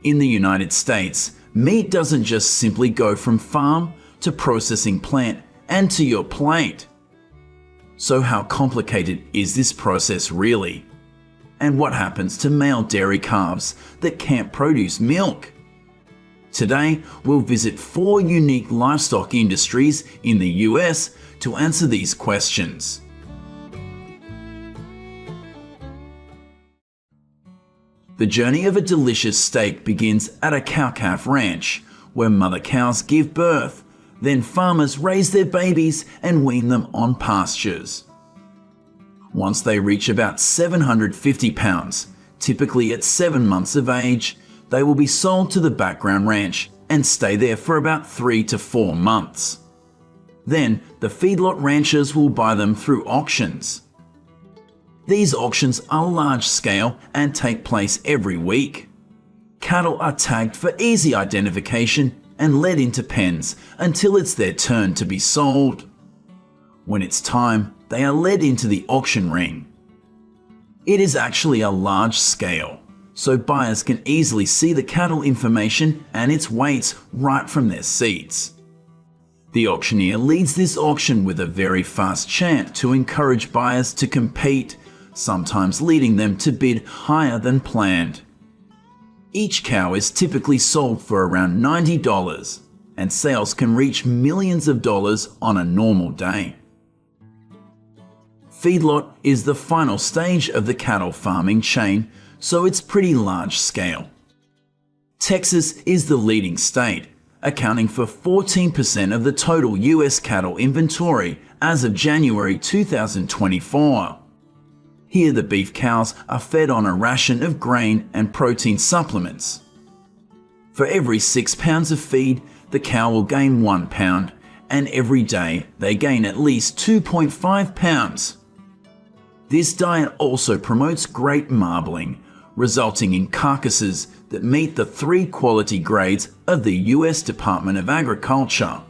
In the United States, meat doesn't just simply go from farm to processing plant and to your plate. So how complicated is this process really? And what happens to male dairy calves that can't produce milk? Today, we'll visit 4 unique livestock industries in the US to answer these questions. The journey of a delicious steak begins at a cow-calf ranch, where mother cows give birth. Then farmers raise their babies and wean them on pastures. Once they reach about 750 pounds, typically at 7 months of age, they will be sold to the background ranch and stay there for about 3 to 4 months. Then the feedlot ranchers will buy them through auctions. These auctions are large scale and take place every week. Cattle are tagged for easy identification and led into pens until it's their turn to be sold. When it's time, they are led into the auction ring. It is actually a large scale, so buyers can easily see the cattle information and its weights right from their seats. The auctioneer leads this auction with a very fast chant to encourage buyers to compete, sometimes leading them to bid higher than planned. Each cow is typically sold for around $90, and sales can reach millions of dollars on a normal day. Feedlot is the final stage of the cattle farming chain, so it's pretty large scale. Texas is the leading state, accounting for 14% of the total US cattle inventory as of January 2024. Here the beef cows are fed on a ration of grain and protein supplements. For every 6 pounds of feed, the cow will gain 1 pound, and every day they gain at least 2.5 pounds. This diet also promotes great marbling, resulting in carcasses that meet the 3 quality grades of the US Department of Agriculture.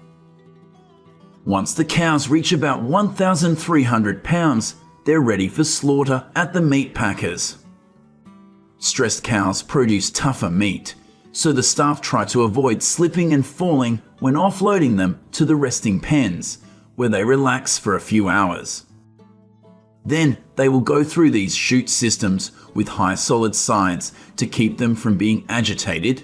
Once the cows reach about 1,300 pounds, they're ready for slaughter at the meat packers. Stressed cows produce tougher meat, so the staff try to avoid slipping and falling when offloading them to the resting pens, where they relax for a few hours. Then they will go through these chute systems with high solid sides to keep them from being agitated.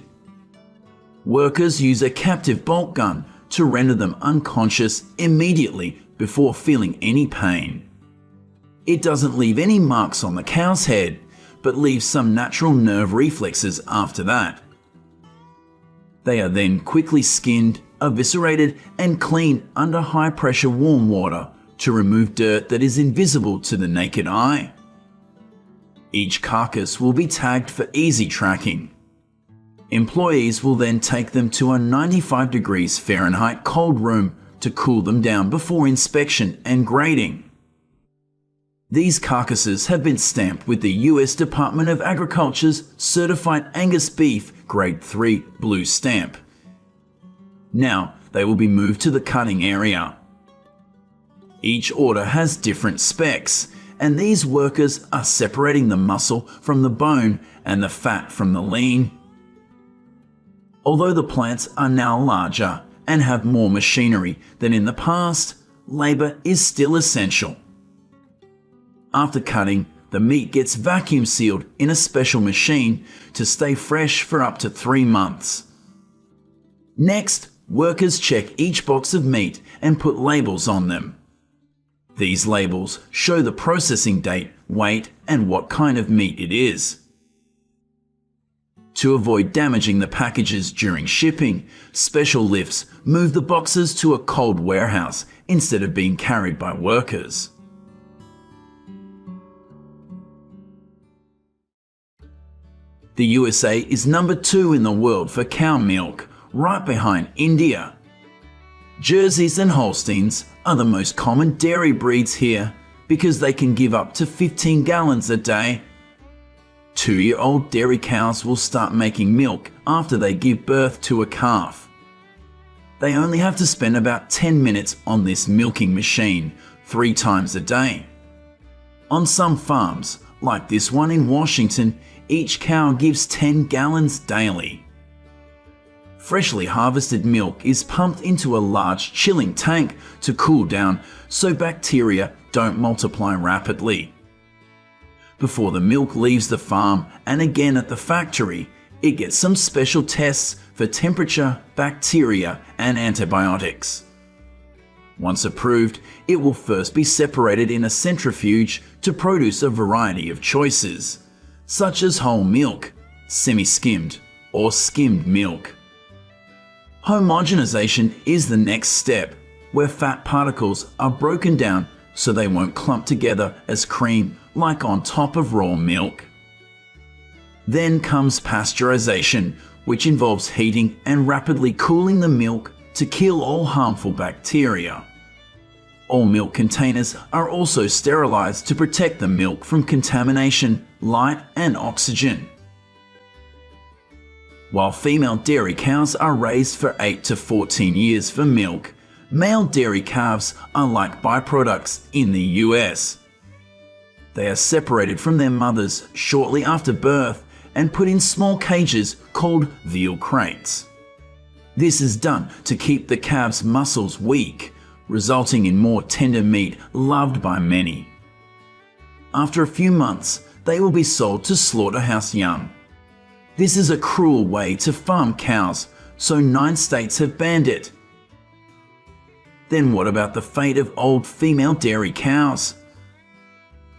Workers use a captive bolt gun to render them unconscious immediately before feeling any pain. It doesn't leave any marks on the cow's head, but leaves some natural nerve reflexes after that. They are then quickly skinned, eviscerated, and cleaned under high-pressure warm water to remove dirt that is invisible to the naked eye. Each carcass will be tagged for easy tracking. Employees will then take them to a 95 degrees Fahrenheit cold room to cool them down before inspection and grading. These carcasses have been stamped with the US Department of Agriculture's Certified Angus Beef Grade 3 blue stamp. Now they will be moved to the cutting area. Each order has different specs, and these workers are separating the muscle from the bone and the fat from the lean. Although the plants are now larger and have more machinery than in the past, labor is still essential. After cutting, the meat gets vacuum sealed in a special machine to stay fresh for up to 3 months. Next, workers check each box of meat and put labels on them. These labels show the processing date, weight, and what kind of meat it is. To avoid damaging the packages during shipping, special lifts move the boxes to a cold warehouse instead of being carried by workers. The USA is number 2 in the world for cow milk, right behind India. Jerseys and Holsteins are the most common dairy breeds here because they can give up to 15 gallons a day. 2-year-old dairy cows will start making milk after they give birth to a calf. They only have to spend about 10 minutes on this milking machine 3 times a day. On some farms, like this one in Washington, each cow gives 10 gallons daily. Freshly harvested milk is pumped into a large chilling tank to cool down so bacteria don't multiply rapidly. Before the milk leaves the farm and again at the factory, it gets some special tests for temperature, bacteria, and antibiotics. Once approved, it will first be separated in a centrifuge to produce a variety of choices, such as whole milk, semi-skimmed, or skimmed milk. Homogenization is the next step, where fat particles are broken down so they won't clump together as cream like on top of raw milk. Then comes pasteurization, which involves heating and rapidly cooling the milk to kill all harmful bacteria. All milk containers are also sterilized to protect the milk from contamination, light, and oxygen. While female dairy cows are raised for 8 to 14 years for milk, male dairy calves are like byproducts in the US. They are separated from their mothers shortly after birth and put in small cages called veal crates. This is done to keep the calves' muscles weak, resulting in more tender meat loved by many. After a few months, they will be sold to slaughterhouse young. This is a cruel way to farm cows, so 9 states have banned it. Then what about the fate of old female dairy cows?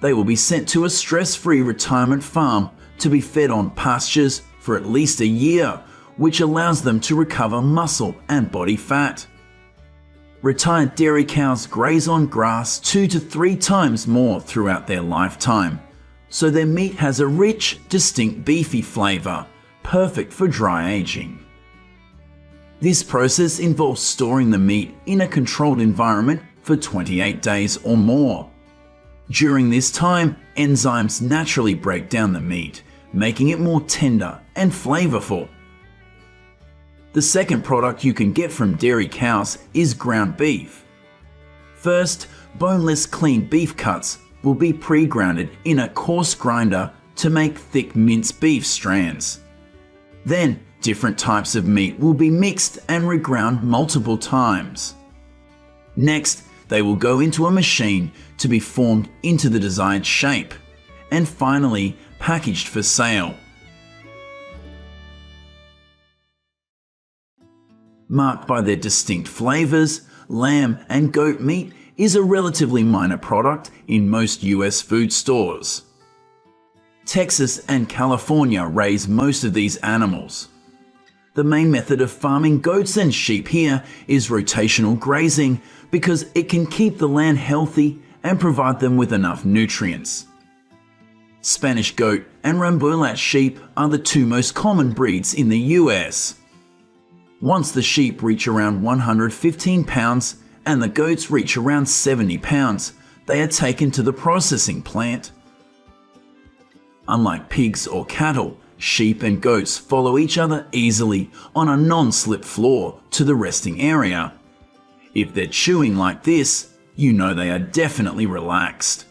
They will be sent to a stress-free retirement farm to be fed on pastures for at least a year, which allows them to recover muscle and body fat. Retired dairy cows graze on grass 2 to 3 times more throughout their lifetime, so their meat has a rich, distinct beefy flavor, perfect for dry aging. This process involves storing the meat in a controlled environment for 28 days or more. During this time, enzymes naturally break down the meat, making it more tender and flavorful. The second product you can get from dairy cows is ground beef. First, boneless clean beef cuts will be pre-grounded in a coarse grinder to make thick minced beef strands. Then, different types of meat will be mixed and reground multiple times. Next, they will go into a machine to be formed into the desired shape, and finally packaged for sale. Marked by their distinct flavors, lamb and goat meat is a relatively minor product in most US food stores. Texas and California raise most of these animals. The main method of farming goats and sheep here is rotational grazing because it can keep the land healthy and provide them with enough nutrients. Spanish goat and Rambulat sheep are the 2 most common breeds in the US. Once the sheep reach around 115 pounds and the goats reach around 70 pounds, they are taken to the processing plant. Unlike pigs or cattle, sheep and goats follow each other easily on a non-slip floor to the resting area. If they're chewing like this, you know they are definitely relaxed.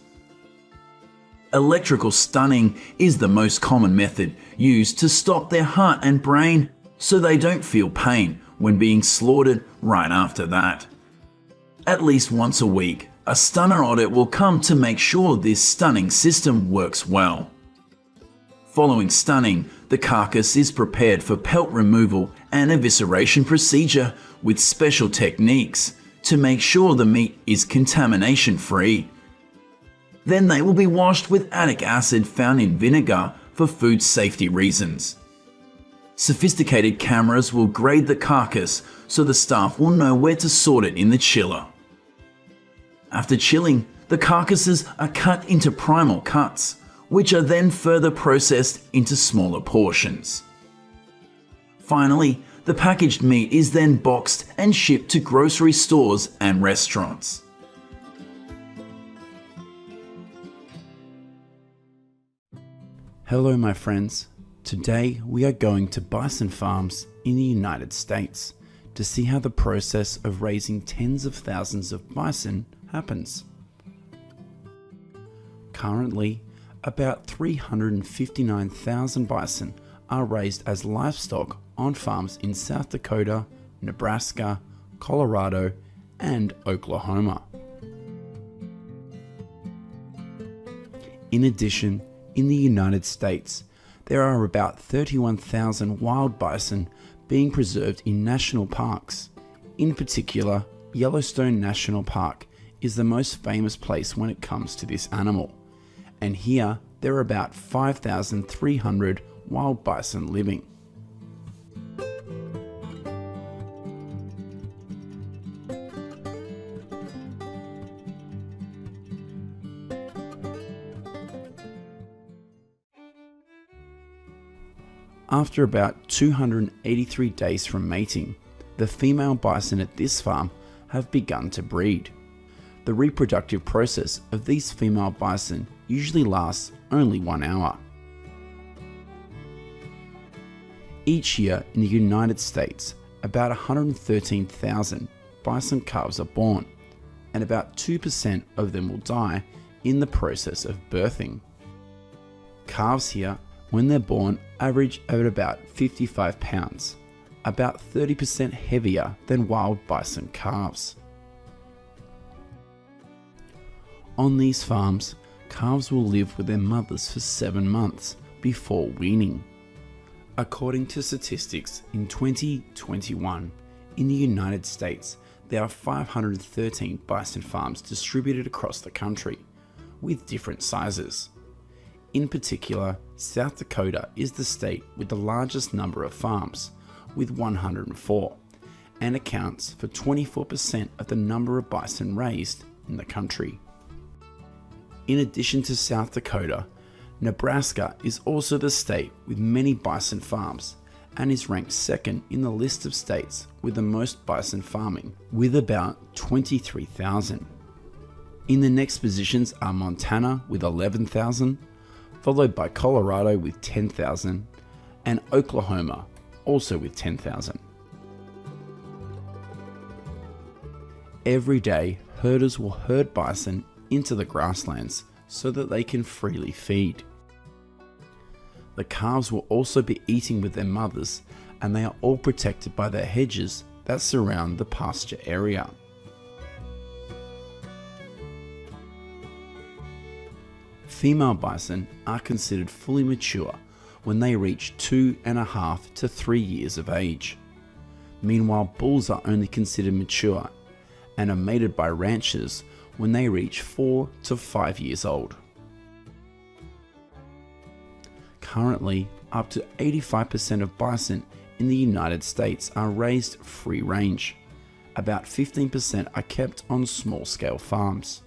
Electrical stunning is the most common method used to stop their heart and brain so they don't feel pain when being slaughtered right after that. At least once a week, a stunner audit will come to make sure this stunning system works well. Following stunning, the carcass is prepared for pelt removal and evisceration procedure with special techniques to make sure the meat is contamination-free. Then they will be washed with adic acid found in vinegar for food safety reasons. Sophisticated cameras will grade the carcass so the staff will know where to sort it in the chiller. After chilling, the carcasses are cut into primal cuts, which are then further processed into smaller portions. Finally, the packaged meat is then boxed and shipped to grocery stores and restaurants. Hello my friends, today we are going to bison farms in the United States to see how the process of raising tens of thousands of bison happens. Currently, about 359,000 bison are raised as livestock on farms in South Dakota, Nebraska, Colorado, and Oklahoma. In addition, in the United States, there are about 31,000 wild bison being preserved in national parks. In particular, Yellowstone National Park is the most famous place when it comes to this animal, and here there are about 5,300 wild bison living. After about 283 days from mating, the female bison at this farm have begun to breed. The reproductive process of these female bison usually lasts only 1 hour. Each year in the United States, about 113,000 bison calves are born, and about 2% of them will die in the process of birthing. Calves here, when they're born, average at about 55 pounds, about 30% heavier than wild bison calves. On these farms, calves will live with their mothers for 7 months before weaning. According to statistics, in 2021, in the United States, there are 513 bison farms distributed across the country, with different sizes. In particular, South Dakota is the state with the largest number of farms, with 104, and accounts for 24% of the number of bison raised in the country. In addition to South Dakota, Nebraska is also the state with many bison farms and is ranked second in the list of states with the most bison farming, with about 23,000. In the next positions are Montana with 11,000, followed by Colorado with 10,000, and Oklahoma also with 10,000. Every day, herders will herd bison into the grasslands so that they can freely feed. The calves will also be eating with their mothers, and they are all protected by the hedges that surround the pasture area. Female bison are considered fully mature when they reach 2.5 to 3 years of age. Meanwhile, bulls are only considered mature and are mated by ranchers when they reach 4 to 5 years old. Currently, up to 85% of bison in the United States are raised free range. About 15% are kept on small-scale farms.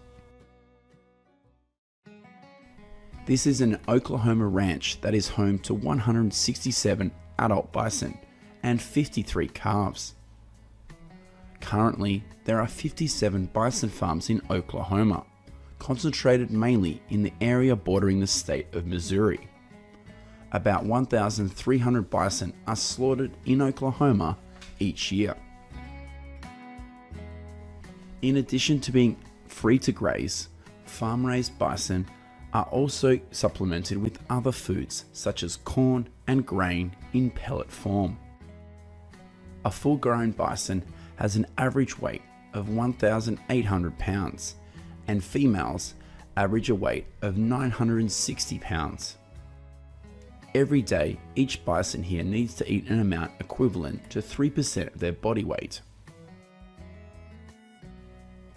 This is an Oklahoma ranch that is home to 167 adult bison and 53 calves. Currently, there are 57 bison farms in Oklahoma, concentrated mainly in the area bordering the state of Missouri. About 1,300 bison are slaughtered in Oklahoma each year. In addition to being free to graze, farm-raised bison are also supplemented with other foods such as corn and grain in pellet form. A full-grown bison has an average weight of 1,800 pounds, and females average a weight of 960 pounds. Every day, each bison here needs to eat an amount equivalent to 3% of their body weight.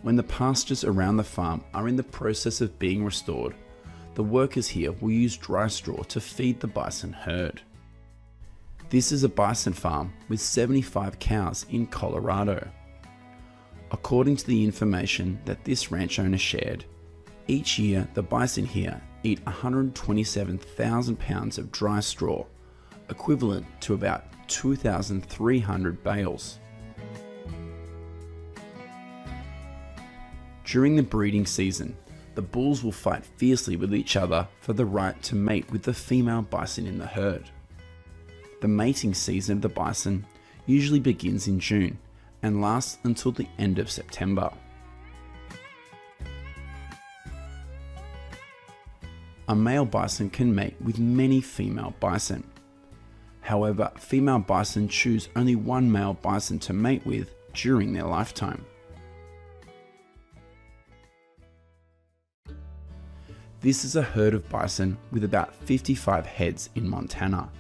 When the pastures around the farm are in the process of being restored, the workers here will use dry straw to feed the bison herd. This is a bison farm with 75 cows in Colorado. According to the information that this ranch owner shared, each year the bison here eat 127,000 pounds of dry straw, equivalent to about 2,300 bales. During the breeding season, the bulls will fight fiercely with each other for the right to mate with the female bison in the herd. The mating season of the bison usually begins in June and lasts until the end of September. a male bison can mate with many female bison. However, female bison choose only one male bison to mate with during their lifetime. This is a herd of bison with about 55 heads in Montana.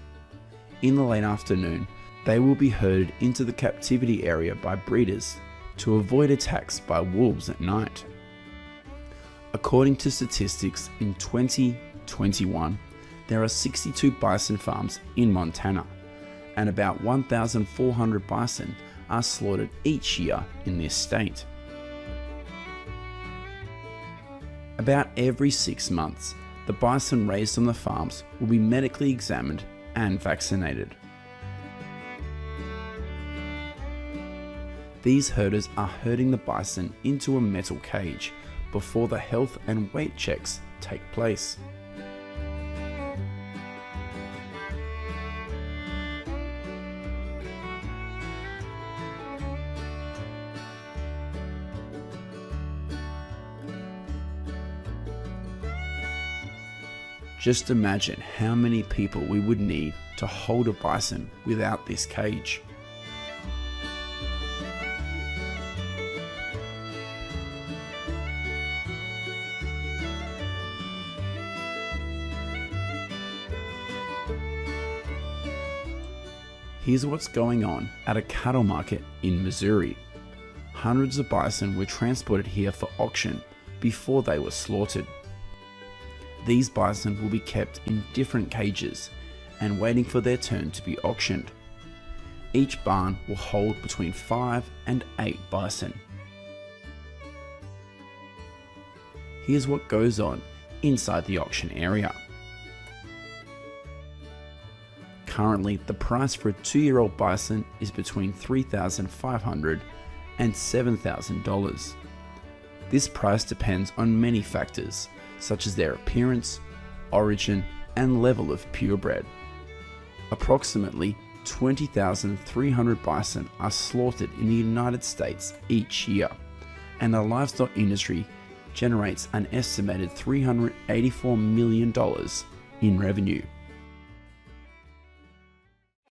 In the late afternoon, they will be herded into the captivity area by breeders to avoid attacks by wolves at night. According to statistics in 2021, there are 62 bison farms in Montana, and about 1,400 bison are slaughtered each year in this state. About every 6 months, the bison raised on the farms will be medically examined and vaccinated. These herders are herding the bison into a metal cage before the health and weight checks take place. Just imagine how many people we would need to hold a bison without this cage. Here's what's going on at a cattle market in Missouri. Hundreds of bison were transported here for auction before they were slaughtered. These bison will be kept in different cages and waiting for their turn to be auctioned. Each barn will hold between 5 and 8 bison. Here's what goes on inside the auction area. Currently, the price for a 2-year-old bison is between $3,500 and $7,000. This price depends on many factors, such as their appearance, origin, and level of purebred. Approximately 20,300 bison are slaughtered in the United States each year, and the livestock industry generates an estimated $384 million in revenue.